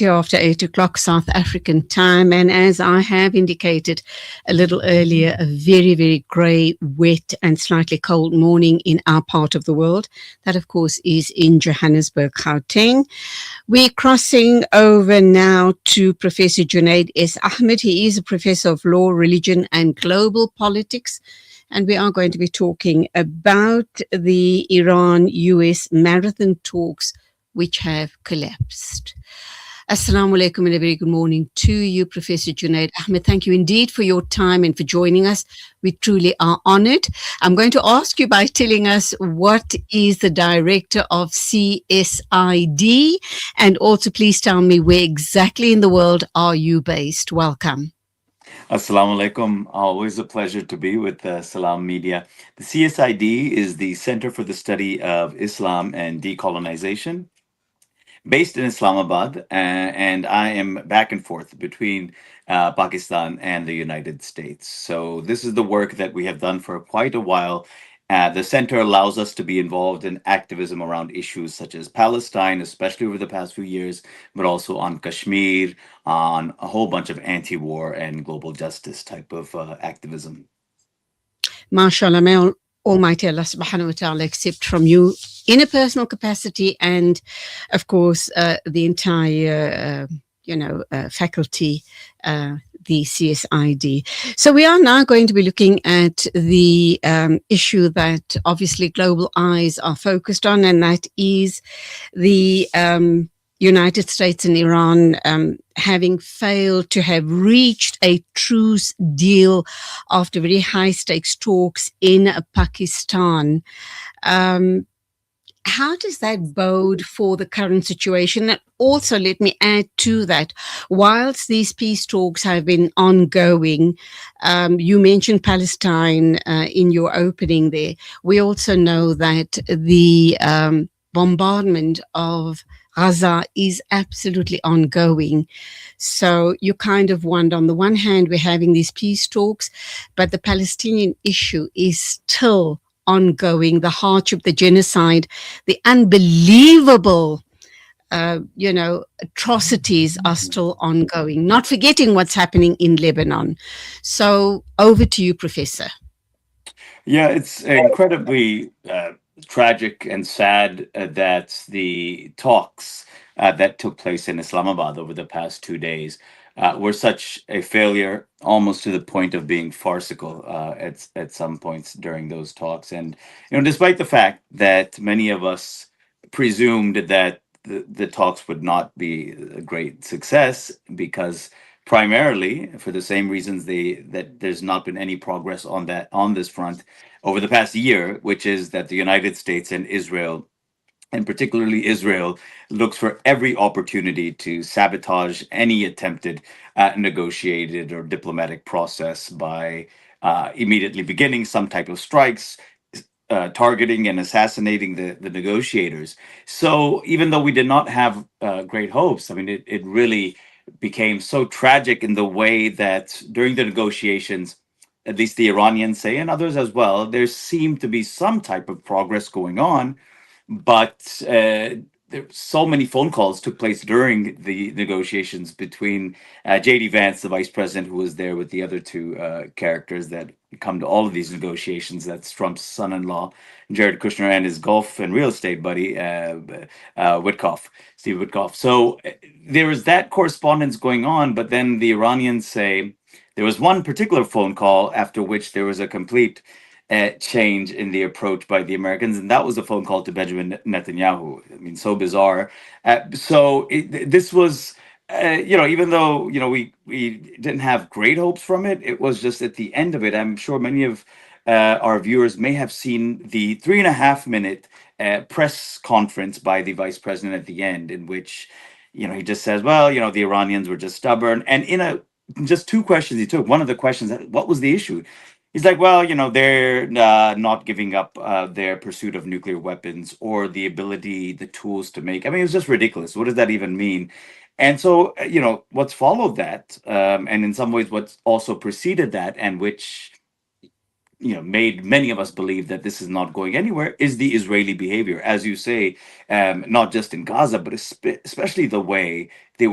After 8 o'clock South African time. And as I have indicated a little earlier, a very, very grey, wet, and slightly cold morning in our part of the world. That, of course, is in Johannesburg, Gauteng. We're crossing over now to Professor Junaid S. Ahmad. He is a professor of law, religion, and global politics. And we are going to be talking about the Iran US marathon talks, which have collapsed. Assalamu alaikum and a very good morning to you, Professor Junaid Ahmed. Thank you indeed for your time and for joining us. We truly are honored. I'm going to ask you by telling us what is the director of CSID, and also please tell me where exactly in the world are you based. Welcome. Assalamu alaikum. Always a pleasure to be with Salam Media. The CSID is the Center for the Study of Islam and Decolonization, based in Islamabad, and I am back and forth between Pakistan and the United States. So this is the work that we have done for quite a while. The center allows us to be involved in activism around issues such as Palestine, especially over the past few years, but also on Kashmir, on a whole bunch of anti-war and global justice type of activism. MashaAllah, may Almighty Allah subhanahu wa ta'ala accept from you in a personal capacity, and of course the entire faculty, the CSID. So we are now going to be looking at the issue that obviously global eyes are focused on, and that is the United States and Iran having failed to have reached a truce deal after very high stakes talks in Pakistan. How does that bode for the current situation? And also, let me add to that, whilst these peace talks have been ongoing, you mentioned Palestine in your opening there. We also know that the bombardment of Gaza is absolutely ongoing. So you kind of wonder, on the one hand, we're having these peace talks, but the Palestinian issue is still ongoing. The hardship, the genocide, the unbelievable, atrocities are still ongoing, not forgetting what's happening in Lebanon. So over to you, Professor. Yeah, it's incredibly tragic and sad that the talks that took place in Islamabad over the past 2 days were such a failure, almost to the point of being farcical at some points during those talks. And despite the fact that many of us presumed that the talks would not be a great success, because primarily for the same reasons that there's not been any progress on this front over the past year, which is that the United States and Israel, and particularly Israel, looks for every opportunity to sabotage any attempted negotiated or diplomatic process by immediately beginning some type of strikes, targeting and assassinating the negotiators. So even though we did not have great hopes, I mean, it really became so tragic in the way that during the negotiations, at least the Iranians say, and others as well, there seemed to be some type of progress going on, but so many phone calls took place during the negotiations between J.D. Vance, the vice president, who was there with the other two characters that come to all of these negotiations. That's Trump's son-in-law, Jared Kushner, and his golf and real estate buddy, Steve Witkoff. So there was that correspondence going on, but then the Iranians say there was one particular phone call after which there was a complete change in the approach by the Americans, and that was a phone call to Benjamin Netanyahu. I mean, so bizarre. This was, even though we didn't have great hopes from it, it was just at the end of it. I'm sure many of our viewers may have seen the 3.5 minute press conference by the vice president at the end, in which he just says, well, the Iranians were just stubborn, and just two questions he took. One of the questions, what was the issue? He's like, well, they're not giving up their pursuit of nuclear weapons or the ability, the tools to make. I mean, it was just ridiculous. What does that even mean? And so, what's followed that, and in some ways what's also preceded that, and which made many of us believe that this is not going anywhere is the Israeli behavior, as you say, not just in Gaza, but especially the way they've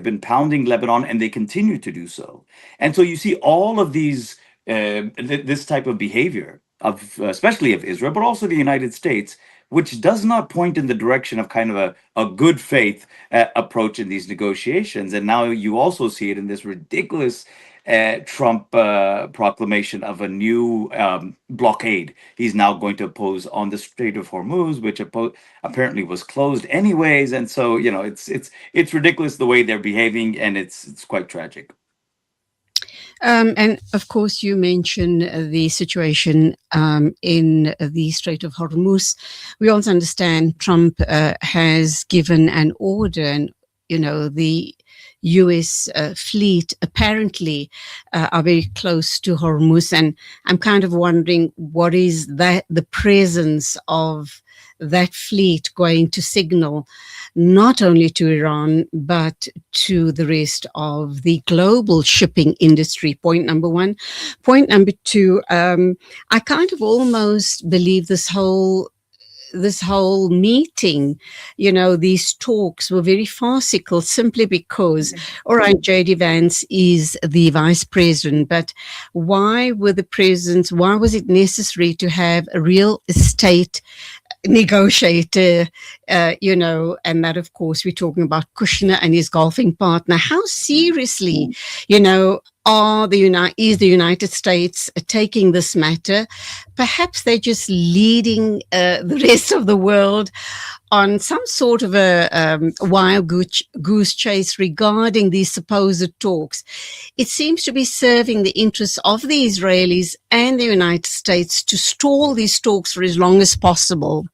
been pounding Lebanon, and they continue to do so. And so you see all of this type of behavior of especially of Israel, but also the United States, which does not point in the direction of kind of a good faith approach in these negotiations. And now you also see it in this ridiculous Trump proclamation of a new blockade he's now going to impose on the Strait of Hormuz, which apparently was closed anyways. And so it's ridiculous the way they're behaving, and it's quite tragic. And of course, you mentioned the situation in the Strait of Hormuz. We also understand Trump has given an order, and the US fleet apparently are very close to Hormuz, and I'm kind of wondering what is that the presence of that fleet going to signal, not only to Iran, but to the rest of the global shipping industry. Point number one. Point number two, I kind of almost believe this whole meeting, these talks were very farcical simply because, all right, JD Vance is the vice president, but why was it necessary to have a real estate negotiator, and that, of course, we're talking about Kushner and his golfing partner. How seriously, is the United States taking this matter? Perhaps they're just leading the rest of the world on some sort of a wild goose chase regarding these supposed talks. It seems to be serving the interests of the Israelis and the United States to stall these talks for as long as possible.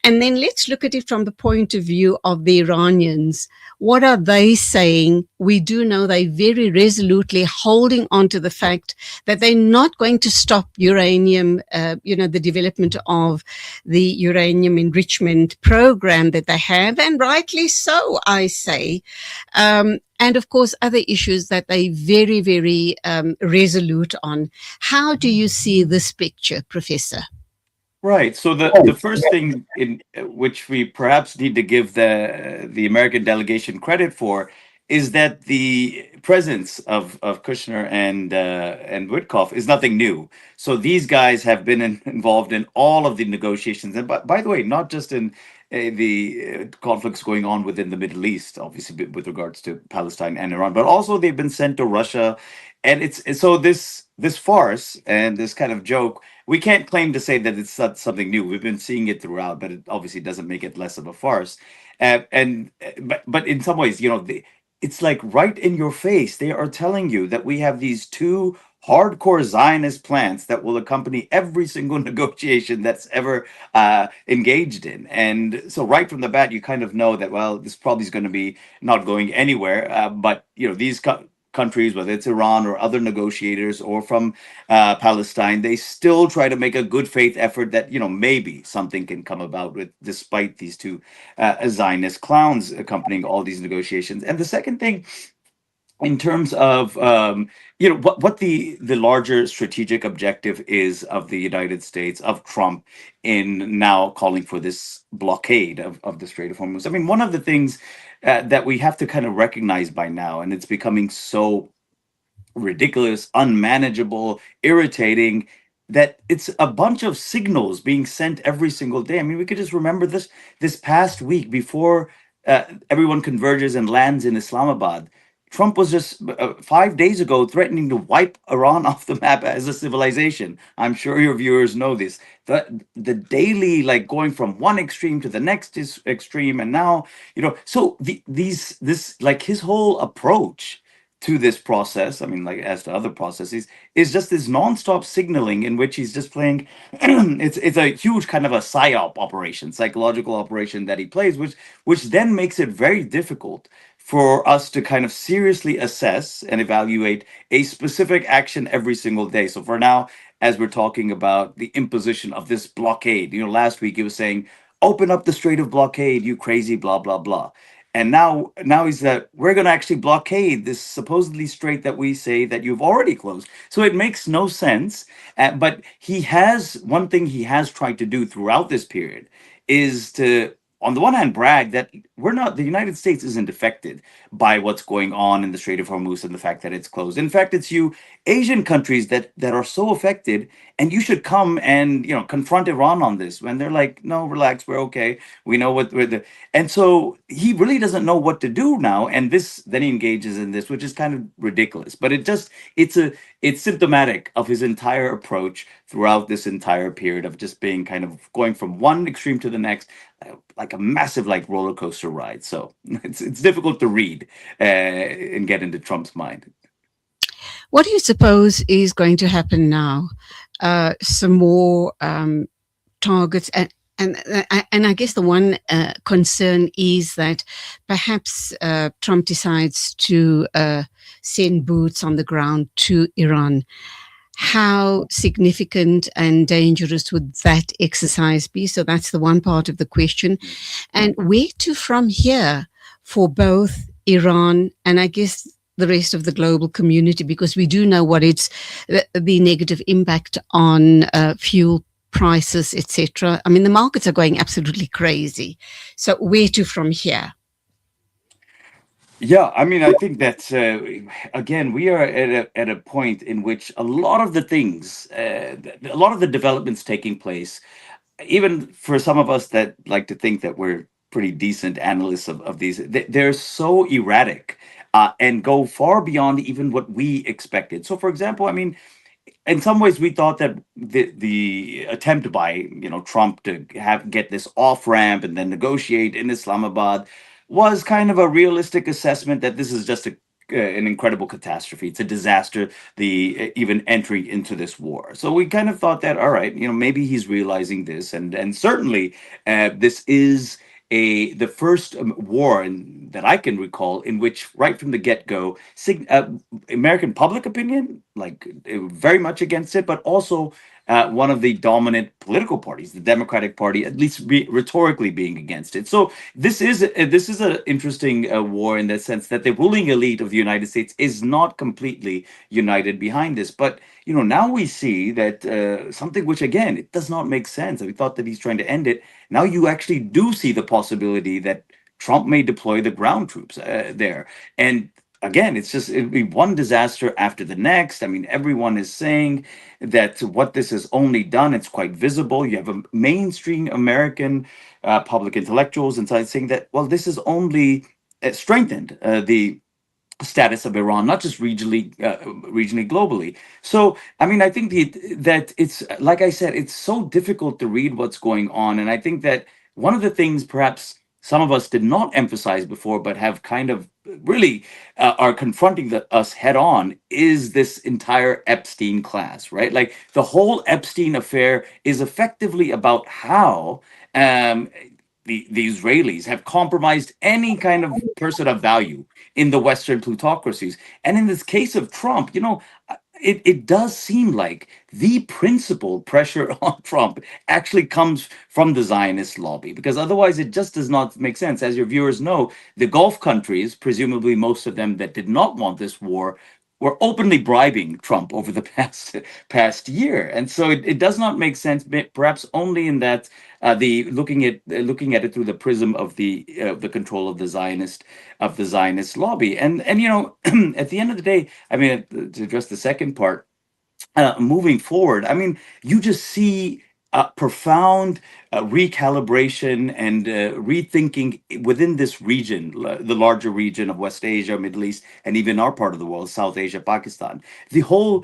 And then let's look at it from the point of view of the Iranians. What are they saying? We do know they're very resolutely holding on to the fact that they're not going to stop uranium, the development of the uranium enrichment program that they have, and rightly so, I say. And of course, other issues that they very, very resolute on. How do you see this picture, Professor? Right. So the first thing in which we perhaps need to give the American delegation credit for is that the presence of Kushner and Witkoff is nothing new. So these guys have been involved in all of the negotiations, and by the way, not just in the conflicts going on within the Middle East, obviously with regards to Palestine and Iran, but also they've been sent to Russia, and it's so this farce and this kind of joke. We can't claim to say that it's not something new. We've been seeing it throughout, but it obviously doesn't make it less of a farce. But in some ways, it's like right in your face. They are telling you that we have these two hardcore Zionist plants that will accompany every single negotiation that's ever engaged in. And so right from the bat, you kind of know that, well, this probably is going to be not going anywhere. But, these countries, whether it's Iran or other negotiators or from Palestine, they still try to make a good faith effort that maybe something can come about with, despite these two Zionist clowns accompanying all these negotiations. And the second thing, in terms of what the larger strategic objective is of the United States, of Trump, in now calling for this blockade of the Strait of Hormuz. I mean, one of the things that we have to kind of recognize by now, and it's becoming so ridiculous, unmanageable, irritating, that it's a bunch of signals being sent every single day. I mean, we could just remember this past week before everyone converges and lands in Islamabad. Trump was just 5 days ago threatening to wipe Iran off the map as a civilization. I'm sure your viewers know this. The daily, like, going from one extreme to the next is extreme, and now so this, like, his whole approach to this process, I mean, like, as to other processes, is just this nonstop signaling in which he's just playing. It's a huge kind of a psyop operation, psychological operation that he plays, which then makes it very difficult for us to kind of seriously assess and evaluate a specific action every single day. So for now, as we're talking about the imposition of this blockade, last week he was saying, "Open up the Strait of Blockade, you crazy blah blah blah." And now he's that we're going to actually blockade this supposedly strait that we say that you've already closed. So it makes no sense. But he has one thing he has tried to do throughout this period is to, on the one hand, brag that the United States isn't affected by what's going on in the Strait of Hormuz and the fact that it's closed. In fact, it's you Asian countries that are so affected, and you should come and confront Iran on this. When they're like, no, relax, we're okay. We know what we're the, and so he really doesn't know what to do now. And this then he engages in this, which is kind of ridiculous. But it's symptomatic of his entire approach throughout this entire period of just being kind of going from one extreme to the next, like a massive like roller coaster ride. So it's difficult to read and get into Trump's mind. What do you suppose is going to happen now? Some more targets, and I guess the one concern is that perhaps Trump decides to send boots on the ground to Iran. How significant and dangerous would that exercise be? So that's the one part of the question. And where to from here for both Iran and I guess the rest of the global community, because we do know what it's the negative impact on fuel prices, etc. I mean, the markets are going absolutely crazy. So where to from here? Yeah, I mean, I think that again, we are at a point in which a lot of the things, a lot of the developments taking place, even for some of us that like to think that we're pretty decent analysts of these, they're so erratic and go far beyond even what we expected. So, for example, I mean, in some ways we thought that the attempt by Trump to get this off ramp and then negotiate in Islamabad was kind of a realistic assessment that this is just an incredible catastrophe. It's a disaster. The even entry into this war. So we kind of thought that all right, maybe he's realizing this, and certainly this is the first war that I can recall in which right from the get go, American public opinion like very much against it, but also one of the dominant political parties, the Democratic Party, at least rhetorically being against it. So this is an interesting war in the sense that the ruling elite of the United States is not completely united behind this. But now we see that something which again it does not make sense. We thought that he's trying to end it. Now you actually do see the possibility that Trump may deploy the ground troops there, and again, it'll be one disaster after the next. I mean, everyone is saying that what this has only done, it's quite visible. You have a mainstream American public intellectuals inside saying that, well, this has only strengthened the status of Iran, not just regionally, globally. So, I mean, I think that it's like I said, it's so difficult to read what's going on, and I think that one of the things perhaps some of us did not emphasize before, but have kind of really are confronting us head on, is this entire Epstein class, right? Like the whole Epstein affair is effectively about how. The Israelis have compromised any kind of person of value in the Western plutocracies. And in this case of Trump, it does seem like the principal pressure on Trump actually comes from the Zionist lobby, because otherwise it just does not make sense. As your viewers know, the Gulf countries, presumably most of them that did not want this war, were openly bribing Trump over the past year, and so it does not make sense. Perhaps only in that the looking at it through the prism of the control of the Zionist lobby, and at the end of the day, I mean, to address the second part, moving forward, I mean, you just see profound recalibration and rethinking within this region, the larger region of West Asia, Middle East, and even our part of the world, South Asia, Pakistan. The whole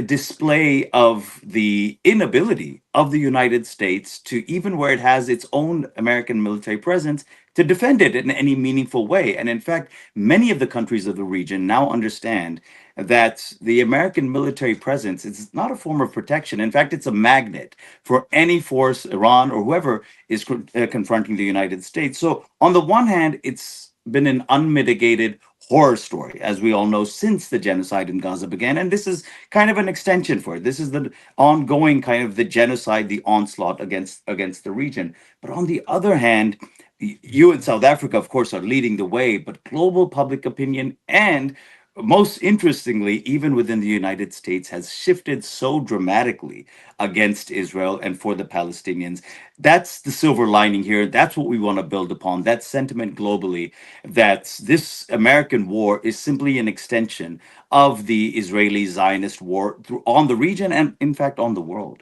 display of the inability of the United States to, even where it has its own American military presence, to defend it in any meaningful way. And in fact, many of the countries of the region now understand that the American military presence is not a form of protection. In fact, it's a magnet for any force, Iran or whoever is confronting the United States. So, on the one hand, it's been an unmitigated horror story, as we all know, since the genocide in Gaza began. And this is kind of an extension for it. This is the ongoing kind of the genocide, the onslaught against the region. But on the other hand, You in South Africa, of course, are leading the way, but global public opinion and most interestingly, even within the United States, has shifted so dramatically against Israel and for the Palestinians. That's the silver lining here. That's what we want to build upon. That sentiment globally that this American war is simply an extension of the Israeli Zionist war on the region and, in fact, on the world.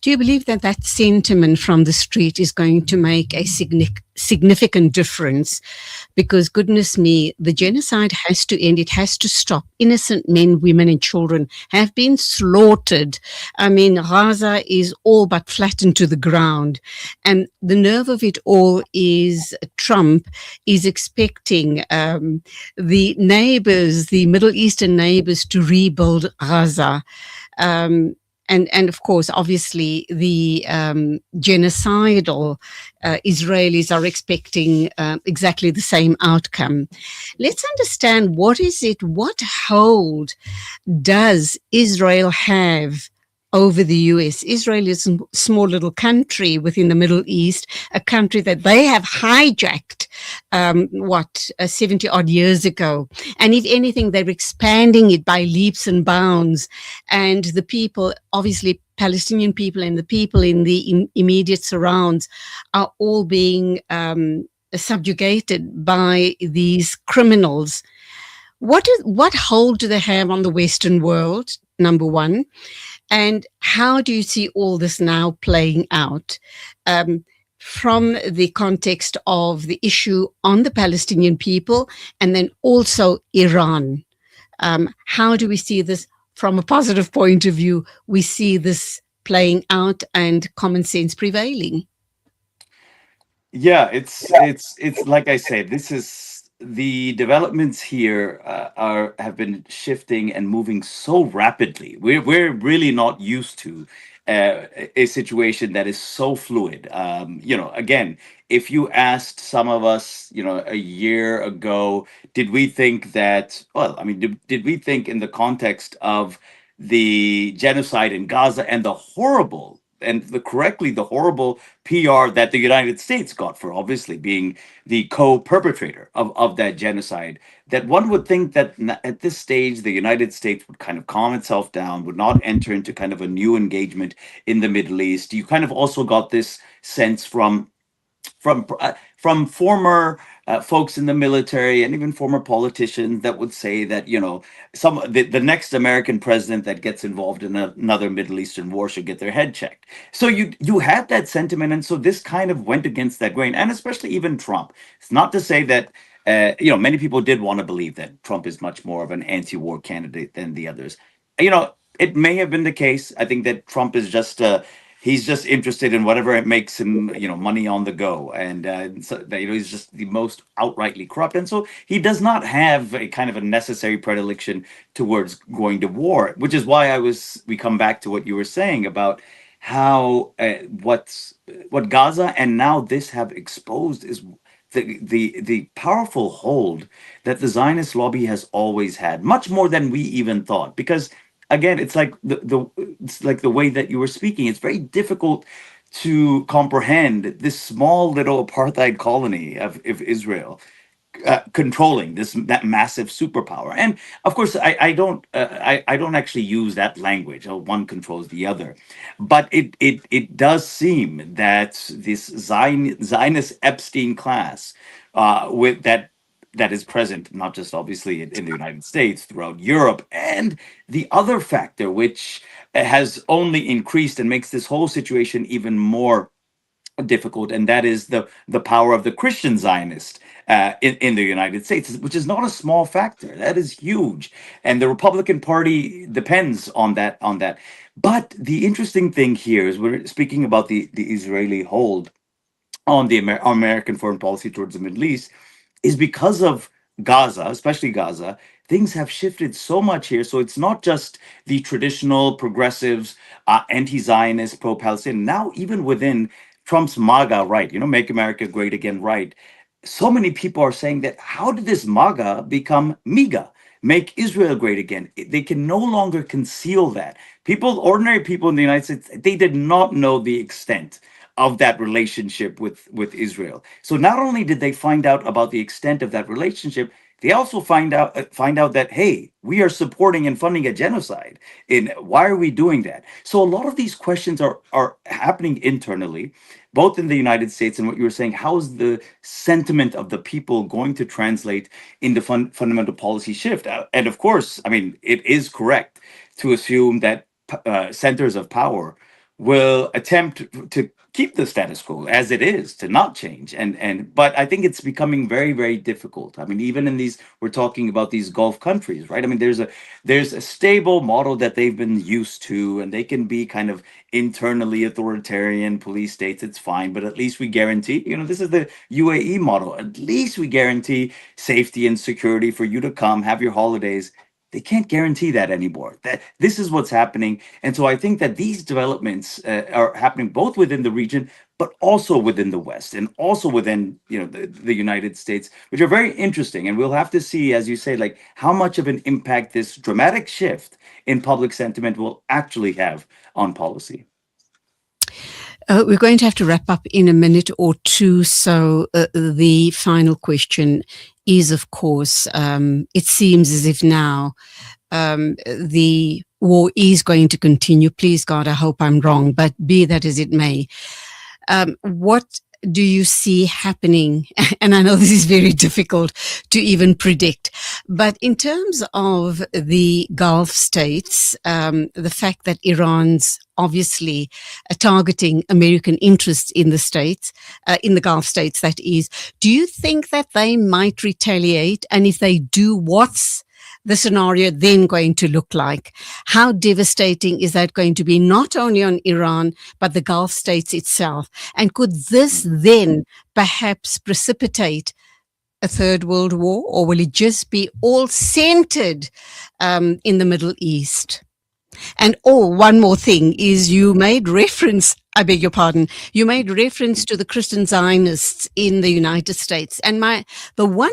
Do you believe that that sentiment from the street is going to make a significant difference? Because, goodness me, the genocide has to end. It has to stop. Innocent men, women, and children have been slaughtered. I mean, Gaza is all but flattened to the ground. And the nerve of it all is Trump is expecting the neighbors, the Middle Eastern neighbors, to rebuild Gaza. And of course, obviously, the genocidal Israelis are expecting exactly the same outcome. Let's understand what hold does Israel have over the US? Israel is a small little country within the Middle East, a country that they have hijacked, 70 odd years ago. And if anything, they're expanding it by leaps and bounds. And the people, obviously, Palestinian people and the people in the immediate surrounds are all being subjugated by these criminals. What hold do they have on the Western world, number one? And how do you see all this now playing out from the context of the issue on the Palestinian people and then also Iran? How do we see this from a positive point of view? We see this playing out and common sense prevailing. Yeah, it's like I said, this is the developments here are have been shifting and moving so rapidly. We're really not used to a situation that is so fluid. Again, if you asked some of us, a year ago, did we think that? Well, I mean, did we think in the context of the genocide in Gaza and the horrible and the horrible PR that the United States got for obviously being the co-perpetrator of that genocide, that one would think that at this stage the United States would kind of calm itself down, would not enter into kind of a new engagement in the Middle East. You kind of also got this sense from former folks in the military and even former politicians that would say that the next American president that gets involved in another Middle Eastern war should get their head checked. So you had that sentiment, and so this kind of went against that grain, and especially even Trump. It's not to say that many people did want to believe that Trump is much more of an anti-war candidate than the others. It may have been the case. I think that Trump is just he's just interested in whatever it makes him, money on the go, and so that, he's just the most outrightly corrupt, and so he does not have a kind of a necessary predilection towards going to war, which is why we come back to what you were saying about how what Gaza and now this have exposed is the powerful hold that the Zionist lobby has always had, much more than we even thought, because again, it's like it's like the way that you were speaking. It's very difficult to comprehend this small little apartheid colony of Israel controlling that massive superpower. And of course, I don't actually use that language. Oh, one controls the other, but it does seem that this Zionist Epstein class with that is present not just obviously in the United States, throughout Europe, and the other factor which has only increased and makes this whole situation even more difficult, and that is the power of the Christian Zionist in the United States, which is not a small factor. That is huge, and the Republican Party depends on that. But the interesting thing here is we're speaking about the Israeli hold on the American foreign policy towards the Middle East is because of Gaza, especially Gaza. Things have shifted so much here. So it's not just the traditional progressives, anti-Zionist, pro-Palestinian. Now, even within Trump's MAGA right, Make America Great Again right, so many people are saying that how did this MAGA become MIGA? Make Israel great again. They can no longer conceal that. Ordinary people in the United States, they did not know the extent of that relationship with Israel. So not only did they find out about the extent of that relationship, they also find out that, hey, we are supporting and funding a genocide. In Why are we doing that? So a lot of these questions are happening internally, both in the United States, and what you were saying, how is the sentiment of the people going to translate into fundamental policy shift? And of course, I mean, it is correct to assume that centers of power will attempt to keep the status quo as it is, to not change. And but I think it's becoming very, very difficult. I mean, even in these, we're talking about these Gulf countries, right? I mean, there's a stable model that they've been used to, and they can be kind of internally authoritarian police states. It's fine, but at least we guarantee, this is the UAE model. At least we guarantee safety and security for you to come, have your holidays. They can't guarantee that anymore. That This is what's happening, and so I think that these developments are happening both within the region, but also within the West, and also within the United States, which are very interesting. And we'll have to see, as you say, like how much of an impact this dramatic shift in public sentiment will actually have on policy. We're going to have to wrap up in a minute or two. So the final question is, of course, it seems as if now the war is going to continue. Please, God, I hope I'm wrong, but be that as it may. What do you see happening? And I know this is very difficult to even predict, but in terms of the Gulf states, the fact that Iran's obviously targeting American interests in the states, in the Gulf states, that is, do you think that they might retaliate? And if they do, what's the scenario then going to look like? How devastating is that going to be, not only on Iran, but the Gulf states itself? And could this then perhaps precipitate a third world war, or will it just be all centered in the Middle East? And one more thing is, you made reference, I beg your pardon, you made reference to the Christian Zionists in the United States. And the one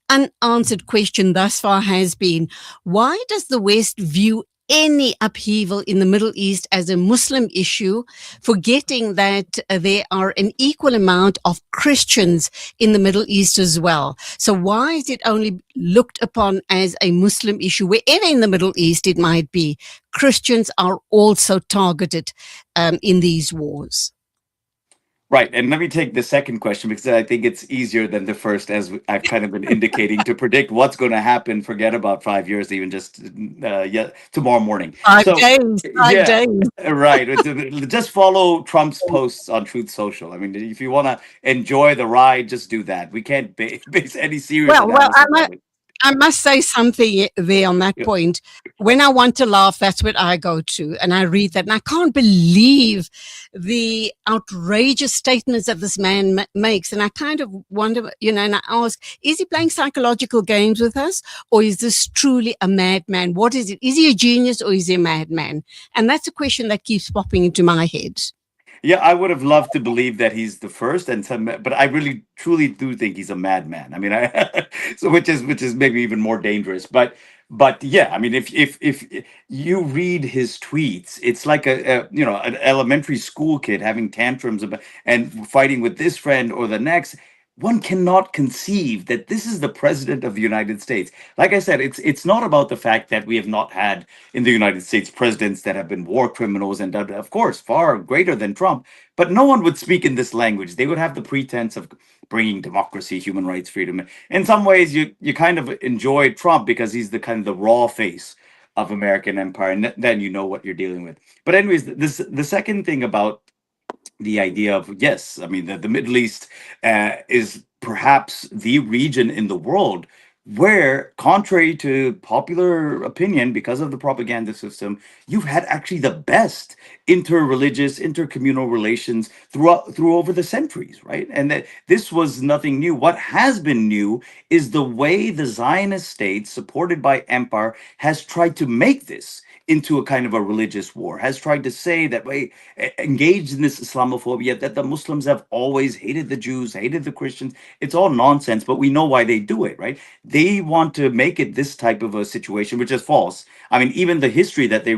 unanswered question thus far has been, why does the West view any upheaval in the Middle East as a Muslim issue, forgetting that there are an equal amount of Christians in the Middle East as well? So why is it only looked upon as a Muslim issue? Wherever in the Middle East it might be, Christians are also targeted in these wars. Right. And let me take the second question, because I think it's easier than the first, as I've kind of been indicating, to predict what's going to happen. Forget about 5 years, even just tomorrow morning. 5 days, 5 days. Right. Just follow Trump's posts on Truth Social. I mean, if you want to enjoy the ride, just do that. We can't base any serious analysis on it. I must say something there on that point. When I want to laugh, that's what I go to, and I read that, and I can't believe the outrageous statements that this man makes. And I kind of wonder, and I ask, is he playing psychological games with us, or is this truly a madman? What is it? Is he a genius, or is he a madman? And that's a question that keeps popping into my head. Yeah, I would have loved to believe that he's the first, but I really truly do think he's a madman. I mean, so which is maybe even more dangerous. But yeah, I mean, if you read his tweets, it's like an elementary school kid having tantrums and fighting with this friend or the next. One cannot conceive that this is the president of the United States. Like I said, it's not about the fact that we have not had in the United States presidents that have been war criminals, and of course far greater than Trump. But no one would speak in this language. They would have the pretense of bringing democracy, human rights, freedom. In some ways, you kind of enjoy Trump because he's the kind of the raw face of American empire, and then you know what you're dealing with. But anyways, the second thing about the idea of, yes, I mean, the Middle East is perhaps the region in the world where, contrary to popular opinion, because of the propaganda system, you've had actually the best interreligious, intercommunal relations through over the centuries, right? And that this was nothing new. What has been new is the way the Zionist state, supported by empire, has tried to make this into a kind of a religious war, has tried to say that way, engaged in this Islamophobia, that the Muslims have always hated the Jews, hated the Christians. It's all nonsense, but we know why they do it, right? they want to make it this type of a situation, which is false. I mean, even the history that they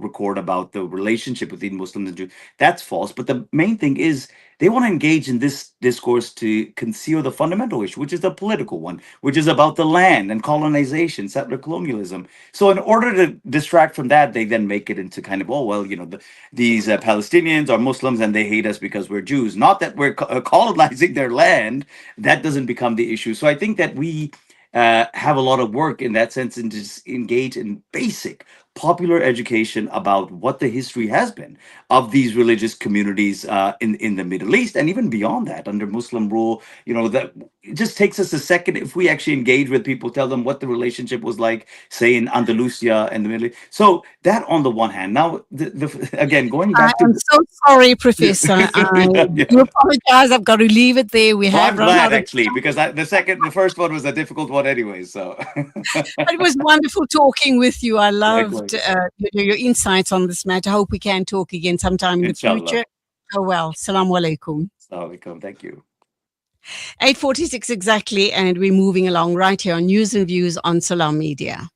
record about the relationship between Muslims and Jews, that's false. But the main thing is they want to engage in this discourse to conceal the fundamental issue, which is the political one, which is about the land and colonization, settler colonialism. So in order to distract from that, they then make it into kind of, oh well, these Palestinians are Muslims and they hate us because we're Jews. Not that we're colonizing their land. That doesn't become the issue. So I think that we have a lot of work in that sense and just engage in basic popular education about what the history has been of these religious communities in the Middle East and even beyond that under Muslim rule. That it just takes us a second if we actually engage with people, tell them what the relationship was like, say in Andalusia and the Middle East. So that on the one hand. Now, again, going I back to am so sorry, Professor. I yeah. do apologize. I've got to leave it there. We Well, have I'm run glad out of actually time. because the first one was a difficult one anyway. So But it was wonderful talking with you. I loved likewise, your insights on this matter. I hope we can talk again sometime in the inshallah. future. Oh well. Assalamu alaikum. Assalamu alaikum. Thank you. 8:46 exactly, and we're moving along right here on News and Views on Salam Media.